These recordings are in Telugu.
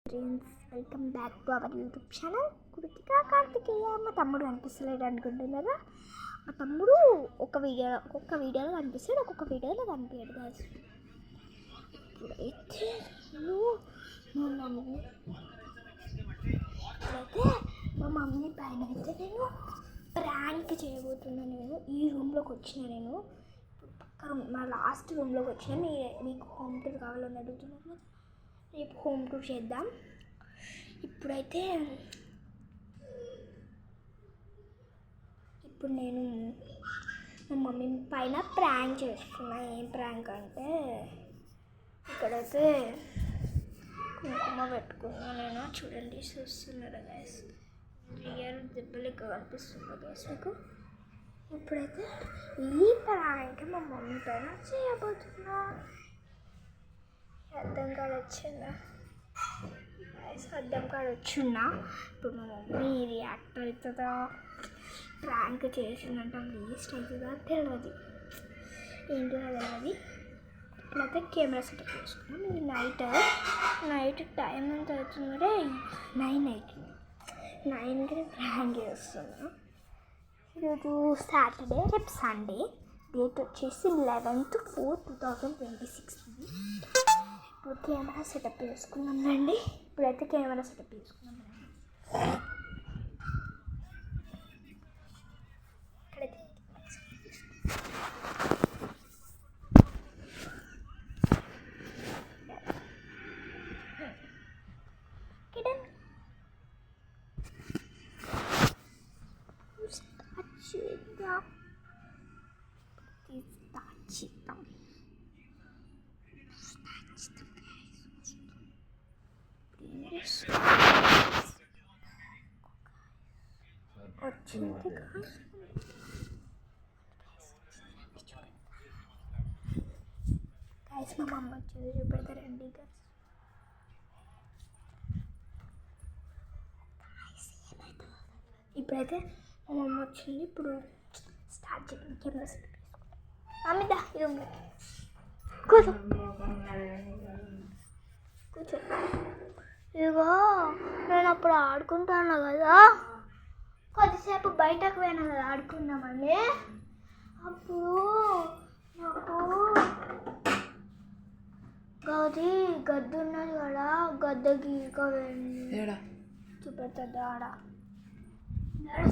Friends, welcome back to our YouTube channel Kritika Karthikeya. మా తమ్ముడు కనిపిస్తలేడు అనుకుంటున్నారా? మా తమ్ముడు ఒక్కొక్క వీడియోలో కనిపిస్తాడు, ఒక్కొక్క వీడియోలో కనిపించాడు గాయస్. ఇప్పుడైతే మా మమ్మీ పైన అయితే నేను ప్రాంక్ చేయబోతున్నాను. ఈ రూమ్లోకి వచ్చిన నేను పక్క రూమ్, మా లాస్ట్ రూమ్లోకి వచ్చిన. మీకు హోమ్ టూర్ కావాలని అడుగుతున్నారు కదా, రేపు హోమ్ టూర్ చేద్దాం. ఇప్పుడు నేను మా మమ్మీ పైన ప్రాంక్ చేస్తున్నా. ఏం ప్రాంక్ అంటే, ఇక్కడైతే కుంకుమ పెట్టుకున్నా నేను. చూడండి, చూస్తున్నారా గైస్? రియల్ దెబ్బలు ఎక్కువ కనిపిస్తుందా గైస్ మీకు? ఇప్పుడైతే ఈ ప్రాంక్ మా మమ్మీ పైన చేయబోతున్నా. అద్దం కాడ వచ్చిందా? అద్దం కాడ వచ్చిందా? ఇప్పుడు మా మమ్మీ రియాక్ట్ అవుతుందా, ప్రాంక్ చేసిందంట వేస్ట్ అవుతుందా తెలియదు, ఏంటో తెలియదు. ఇప్పుడైతే కెమెరా సెటప్ చేసుకున్నాం. ఇది నైట్ టైం ఎంత అవుతుందంటే 9 అవుతుంది. 9కి ప్రాంక్ చేస్తున్నా. ఈరోజు సాటర్డే, రేపు సండే. డేట్ వచ్చేసి 11/4/2026. ఇప్పుడు కెమెరా సెటప్ చేసుకున్నాం రండి. ఇప్పుడైతే కెమెరా సెటప్ చేసుకున్నాం రండి. ఇక్కడైతే చేద్దాం. వచ్చింది గైస్, మా మమ్మ వచ్చింది, చూపెడతారండి గైస్. ఇప్పుడైతే మా మమ్మ వచ్చింది. ఇప్పుడు స్టార్ట్ చేద్దాం. కెమెరా సెట్ చేసుకుంటాం. అమ్మిదా ఈ రూమ్లో కూర్చో. ఇదిగో, నేను అప్పుడు ఆడుకుంటాను కదా, కొద్దిసేపు బయటకు పోయినా కదా ఆడుకుందామని. అప్పుడు నాకు గద్ద ఉన్నది కదా, గద్ద గీకోవేయండి. చూపెడుతుంది ఆడ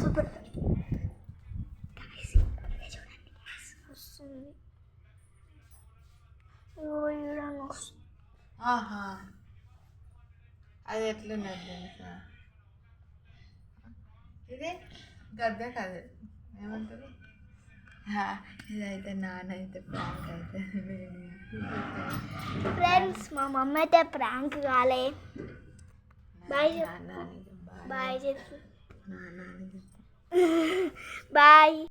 చూపెడుతుంది. వస్తుంది అది ఎట్లున్నది తెలుసా? ఇది గద్ద కాదు, ఏమంటారు, ఇదైతే నాన్న అయితే ప్రాంక్ అయితే. ఫ్రెండ్స్, మా మమ్మీ అయితే ప్రాంక్ కాలే. బాయ్ చెప్పు. బాయ్ చెప్పు. నాన్న బాయ్.